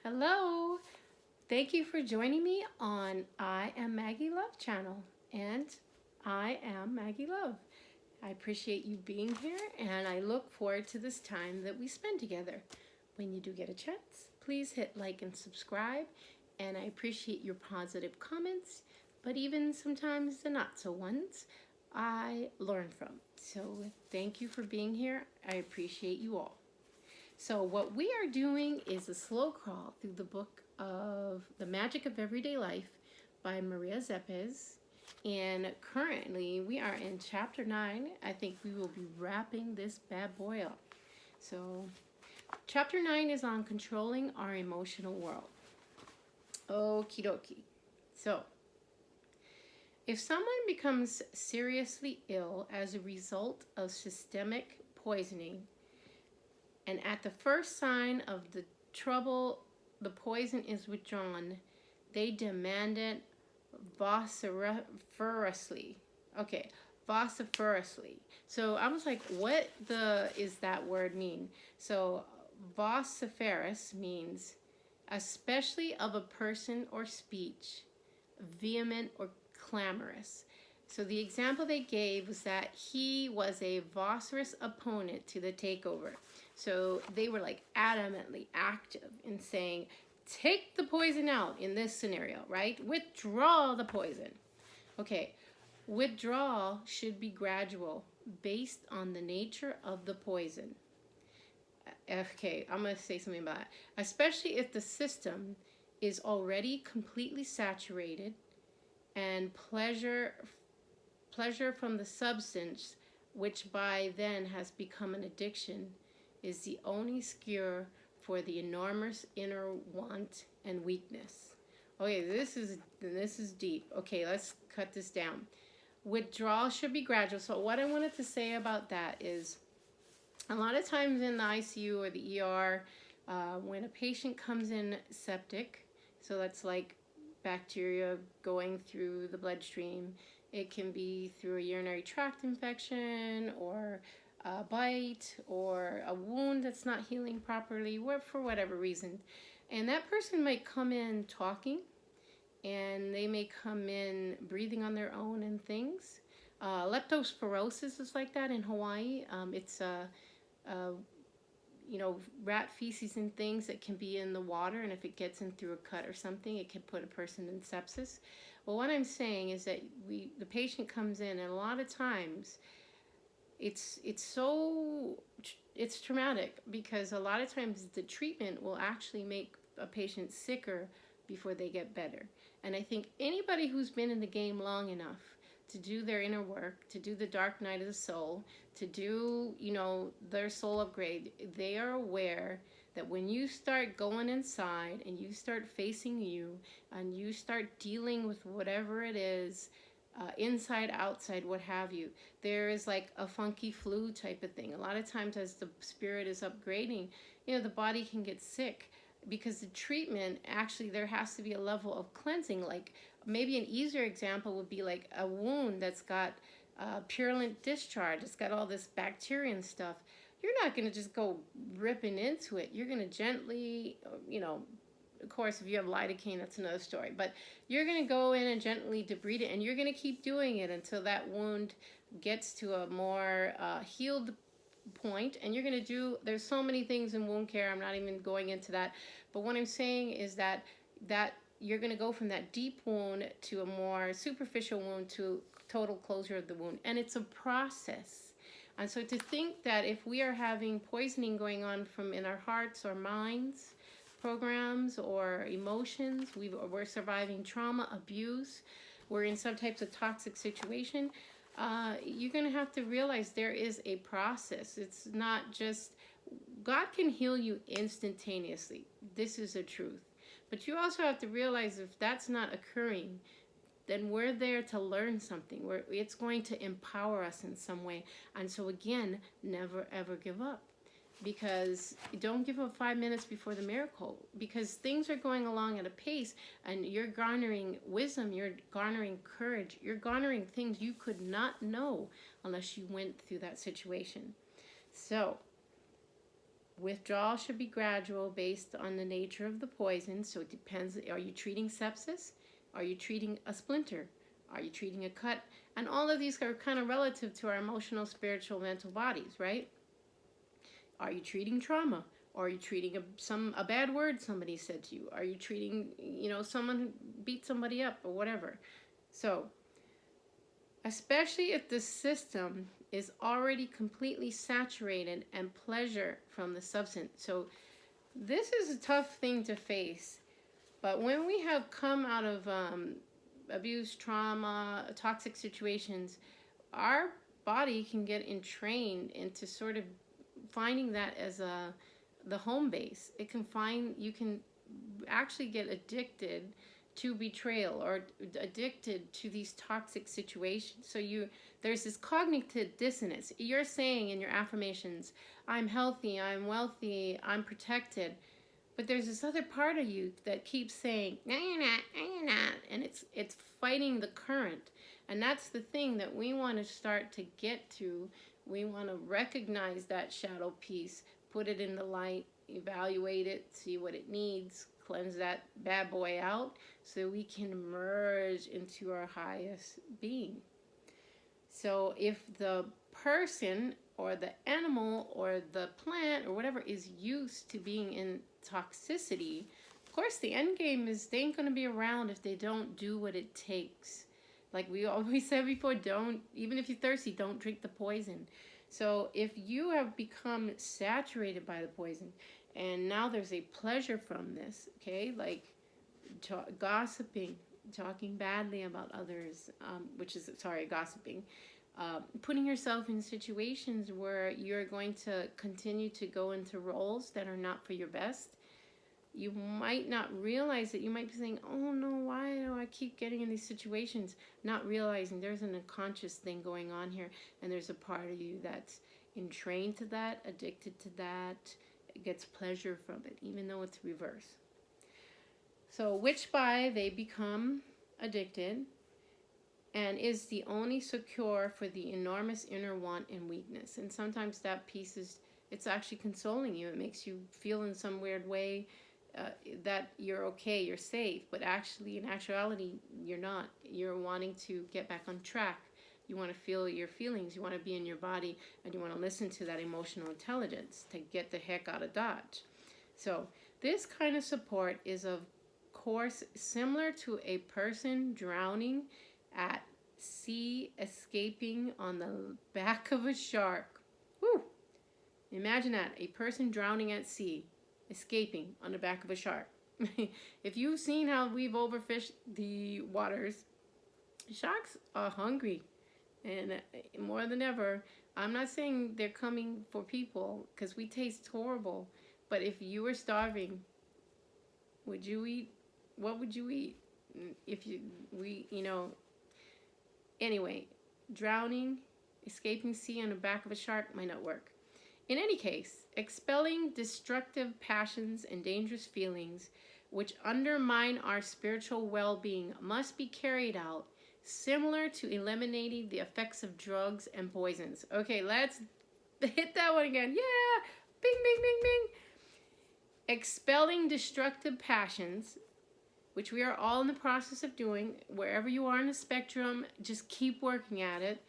Hello. Thank you for joining me on I Am Maggie Love channel. And I am Maggie Love. I appreciate you being here and I look forward to this time that we spend together. When you do get a chance, please hit like and subscribe. And I appreciate your positive comments, but even sometimes the not so ones I learn from. So thank you for being here. I appreciate you all. So what we are doing is a slow crawl through the book of The Magic of Everyday Life by Maria Szepes. And currently we are in chapter 9. I think we will be wrapping this bad boy up. So chapter 9 is on controlling our emotional world. Okie dokie. So if someone becomes seriously ill as a result of systemic poisoning, and at the first sign of the trouble, the poison is withdrawn, they demand it vociferously. Okay, vociferously. So I was like, what is that word mean? So vociferous means especially of a person or speech, vehement or clamorous. So the example they gave was that he was a vociferous opponent to the takeover. So they were like adamantly active in saying, take the poison out in this scenario, right? Withdraw the poison. Okay, withdrawal should be gradual based on the nature of the poison. Okay, I'm going to say something about it. Especially if the system is already completely saturated and pleasure from the substance, which by then has become an addiction, is the only cure for the enormous inner want and weakness. Okay, this is deep. Okay, let's cut this down. Withdrawal should be gradual. So what I wanted to say about that is, a lot of times in the ICU or the ER, when a patient comes in septic, so that's like bacteria going through the bloodstream. It can be through a urinary tract infection or a bite or a wound that's not healing properly, for whatever reason. And that person might come in talking, and they may come in breathing on their own and things. Leptospirosis is like that in Hawaii. It's rat feces and things that can be in the water, and if it gets in through a cut or something, it can put a person in sepsis. Well, what I'm saying is that the patient comes in, and a lot of times it's traumatic, because a lot of times the treatment will actually make a patient sicker before they get better. And I think anybody who's been in the game long enough to do their inner work, to do the dark night of the soul, to do, their soul upgrade, they are aware that when you start going inside and you start facing you and you start dealing with whatever it is, inside, outside, what have you, there is like a funky flu type of thing. A lot of times as the spirit is upgrading, the body can get sick, because the treatment, actually there has to be a level of cleansing. Like maybe an easier example would be like a wound that's got purulent discharge. It's got all this bacteria and stuff. You're not going to just go ripping into it. You're going to gently, of course, if you have lidocaine, that's another story. But you're going to go in and gently debride it, and you're going to keep doing it until that wound gets to a more healed point. And you're going to do, there's so many things in wound care, I'm not even going into that. But what I'm saying is that you're going to go from that deep wound to a more superficial wound to total closure of the wound. And it's a process. And so to think that if we are having poisoning going on from in our hearts or minds, programs or emotions, we're surviving trauma, abuse, we're in some types of toxic situation, you're going to have to realize there is a process. It's not just, God can heal you instantaneously. This is the truth. But you also have to realize, if that's not occurring, then we're there to learn something. It's going to empower us in some way. And so again, never ever give up. Because don't give up 5 minutes before the miracle, because things are going along at a pace and you're garnering wisdom, you're garnering courage, you're garnering things you could not know unless you went through that situation. So Withdrawal should be gradual based on the nature of the poison. So it depends. Are you treating sepsis? Are you treating a splinter? Are you treating a cut? And all of these are kind of relative to our emotional, spiritual, mental bodies, right? Are you treating trauma? Or are you treating a bad word somebody said to you? Are you treating, someone who beat somebody up or whatever? So, especially if the system is already completely saturated and pleasure from the substance. So, this is a tough thing to face. But when we have come out of abuse, trauma, toxic situations, our body can get entrained into sort of finding that as the home base. You can actually get addicted to betrayal or addicted to these toxic situations. So there's this cognitive dissonance. You're saying in your affirmations, I'm healthy, I'm wealthy, I'm protected. But there's this other part of you that keeps saying, no, you're not, and it's fighting the current. And that's the thing that we want to start to get to. We want to recognize that shadow piece, put it in the light, evaluate it, see what it needs, cleanse that bad boy out so we can merge into our highest being. So if the person or the animal or the plant or whatever is used to being in toxicity, of course the end game is they ain't going to be around if they don't do what it takes. Like we always said before, even if you're thirsty, don't drink the poison. So if you have become saturated by the poison and now there's a pleasure from this, okay, like gossiping, talking badly about others, gossiping, putting yourself in situations where you're going to continue to go into roles that are not for your best. You might not realize that. You might be saying, oh no, why do I keep getting in these situations? Not realizing there's an unconscious thing going on here, and there's a part of you that's entrained to that, addicted to that, gets pleasure from it, even though it's reverse. So which by they become addicted and is the only secure for the enormous inner want and weakness. And sometimes that piece it's actually consoling you. It makes you feel in some weird way that you're okay, you're safe, but actually in actuality you're not. You're wanting to get back on track. You want to feel your feelings, you want to be in your body, and you want to listen to that emotional intelligence to get the heck out of Dodge. So this kind of support is of course similar to a person drowning at sea, escaping on the back of a shark. Woo! Imagine that, a person drowning at sea, escaping on the back of a shark. If you've seen how we've overfished the waters, sharks are hungry, and more than ever. I'm not saying they're coming for people because we taste horrible, but if you were starving, would you eat? What would you eat? Anyway, drowning, escaping sea on the back of a shark might not work. In any case, expelling destructive passions and dangerous feelings which undermine our spiritual well-being must be carried out similar to eliminating the effects of drugs and poisons. Okay, let's hit that one again. Yeah! Bing, bing, bing, bing. Expelling destructive passions, which we are all in the process of doing. Wherever you are in the spectrum, just keep working at it.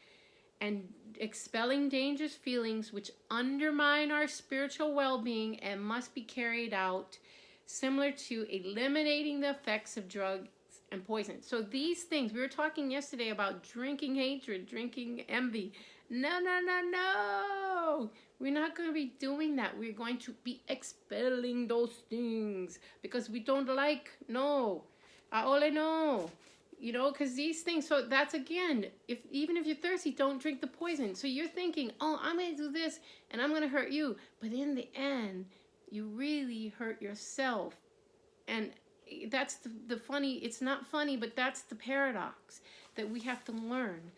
And expelling dangerous feelings which undermine our spiritual well-being and must be carried out similar to eliminating the effects of drugs and poison. So these things, we were talking yesterday about drinking hatred, drinking envy. No, no, no, no. We're not going to be doing that. We're going to be expelling those things because we don't like, no. Ole no. Because these things, so that's again, even if you're thirsty, don't drink the poison. So you're thinking, oh, I'm going to do this and I'm going to hurt you. But in the end, you really hurt yourself. And that's the funny, it's not funny, but that's the paradox that we have to learn.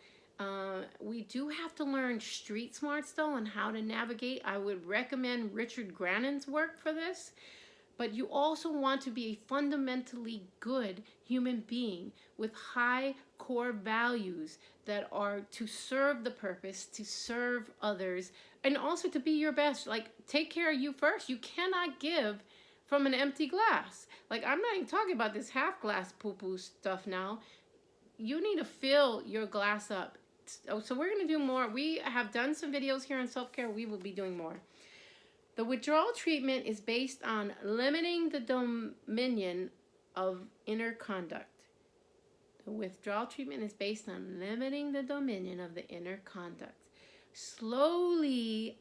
We do have to learn street smarts though on how to navigate. I would recommend Richard Grannon's work for this. But you also want to be a fundamentally good human being with high core values that are to serve the purpose, to serve others, and also to be your best. Like, take care of you first. You cannot give from an empty glass. Like, I'm not even talking about this half glass poo-poo stuff now. You need to fill your glass up. So we're going to do more. We have done some videos here on self-care. We will be doing more. The withdrawal treatment is based on limiting the dominion of inner conduct. The withdrawal treatment is based on limiting the dominion of the inner conduct. Slowly,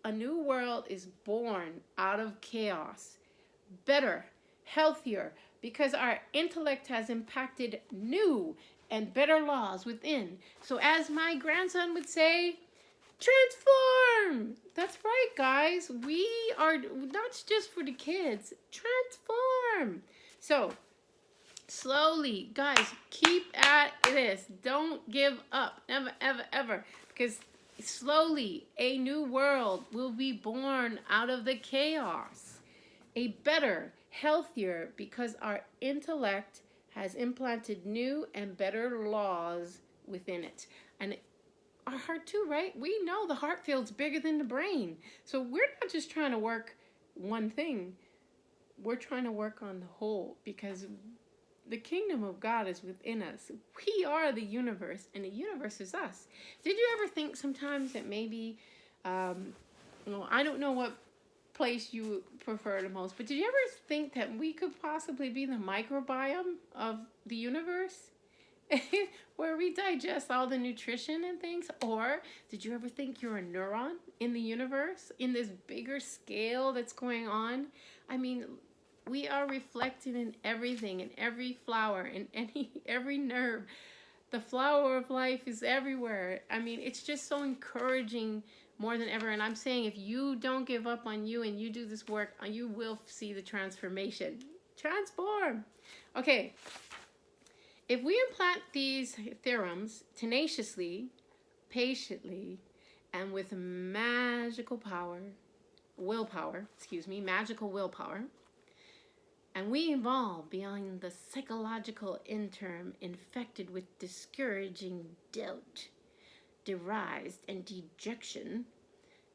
a new world is born out of chaos. Better, healthier, because our intellect has impacted new and better laws within. So as my grandson would say, transform! That's right, guys. We are not just for the kids. Transform! So, slowly, guys, keep at this. Don't give up. Never, ever, ever. Because slowly, a new world will be born out of the chaos. A better, healthier, because our intellect has implanted new and better laws within it. And our heart too, right? We know the heart feels bigger than the brain. So we're not just trying to work one thing. We're trying to work on the whole, because the kingdom of God is within us. We are the universe, and the universe is us. Did you ever think sometimes that maybe, I don't know what place you prefer the most, but did you ever think that we could possibly be the microbiome of the universe? Where we digest all the nutrition and things? Or did you ever think you're a neuron in the universe, in this bigger scale that's going on? I mean, we are reflected in everything, in every flower, in every nerve. The flower of life is everywhere. I mean, it's just so encouraging more than ever. And I'm saying, if you don't give up on you and you do this work, you will see the transformation. Transform. Okay. If we implant these theorems tenaciously, patiently, and with magical willpower, and we evolve beyond the psychological interim infected with discouraging doubt, derisive, and dejection,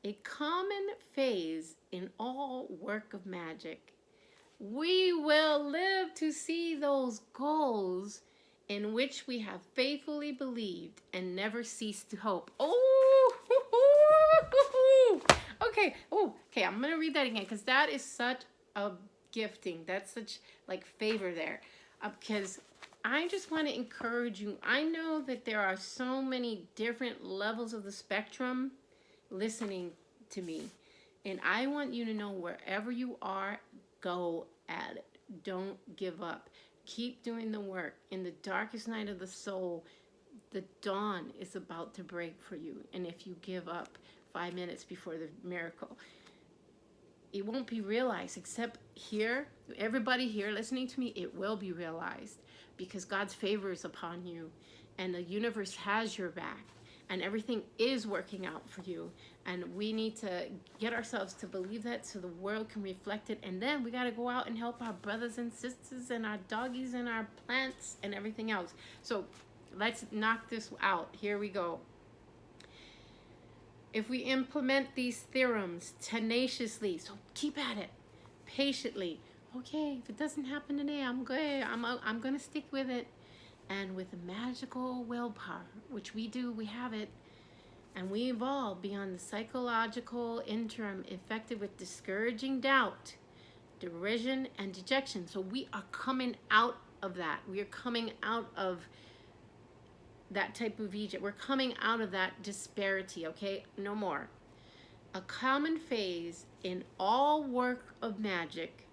a common phase in all work of magic, we will live to see those goals in which we have faithfully believed and never ceased to hope. Okay. I'm going to read that again, because that is such a gifting. That's such favor there. Because I just want to encourage you. I know that there are so many different levels of the spectrum listening to me. And I want you to know, wherever you are, go at it. Don't give up. Keep doing the work. In the darkest night of the soul, the dawn is about to break for you. And if you give up 5 minutes before the miracle, it won't be realized, except here, everybody here listening to me, it will be realized, because God's favor is upon you, and the universe has your back, and everything is working out for you. And we need to get ourselves to believe that so the world can reflect it. And then we got to go out and help our brothers and sisters and our doggies and our plants and everything else. So let's knock this out. Here we go. If we implement these theorems tenaciously, so keep at it, patiently. Okay, if it doesn't happen today, I'm good. I'm going to stick with it. And with magical willpower, which we do, we have it, and we evolve beyond the psychological interim infected with discouraging doubt, derision, and dejection. So we are coming out of that. We are coming out of that type of Egypt. We're coming out of that disparity, okay? No more. A common phase in all work of magic,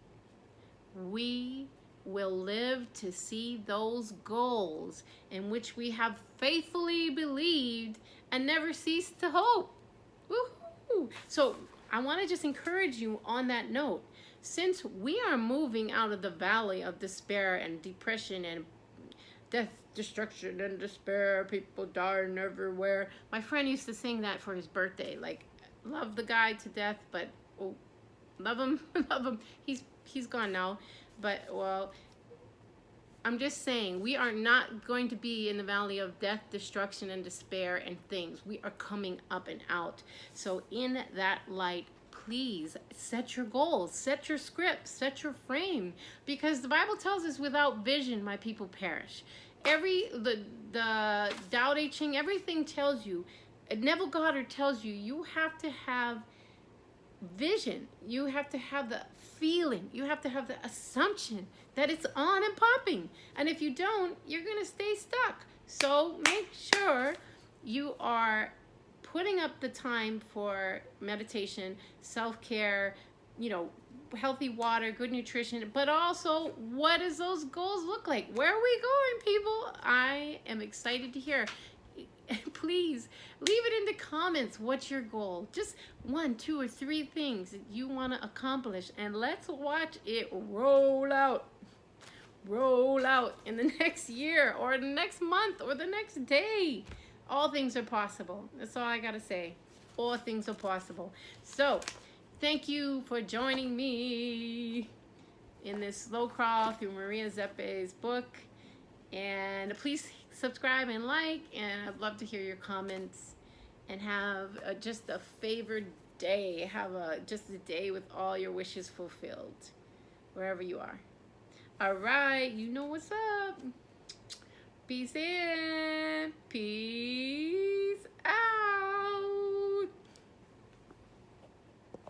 we will live to see those goals in which we have faithfully believed and never ceased to hope. Woohoo! So I want to just encourage you on that note. Since we are moving out of the valley of despair and depression and death, destruction, and despair, people dying everywhere. My friend used to sing that for his birthday. Love the guy to death, but love him, love him. He's gone now. But, well, I'm just saying, we are not going to be in the valley of death, destruction, and despair and things. We are coming up and out. So in that light, please set your goals, set your script, set your frame, because the Bible tells us without vision, my people perish. The Tao Te Ching, everything tells you, Neville Goddard tells you, you have to have vision. You have to have the feeling. You have to have the assumption that it's on and popping. And if you don't, you're going to stay stuck. So make sure you are putting up the time for meditation, self-care, healthy water, good nutrition, but also what does those goals look like? Where are we going, people? I am excited to hear. Please leave it in the comments. What's your goal? Just 1, 2, or 3 things that you want to accomplish, and let's watch it roll out in the next year or the next month or the next day. All things are possible. That's all I gotta say. All things are possible. So thank you for joining me in this slow crawl through Maria Szepes' book. And please subscribe and like, and I'd love to hear your comments. And have just a favored day. Have just a day with all your wishes fulfilled, wherever you are. All right, you know what's up. Peace in. Peace.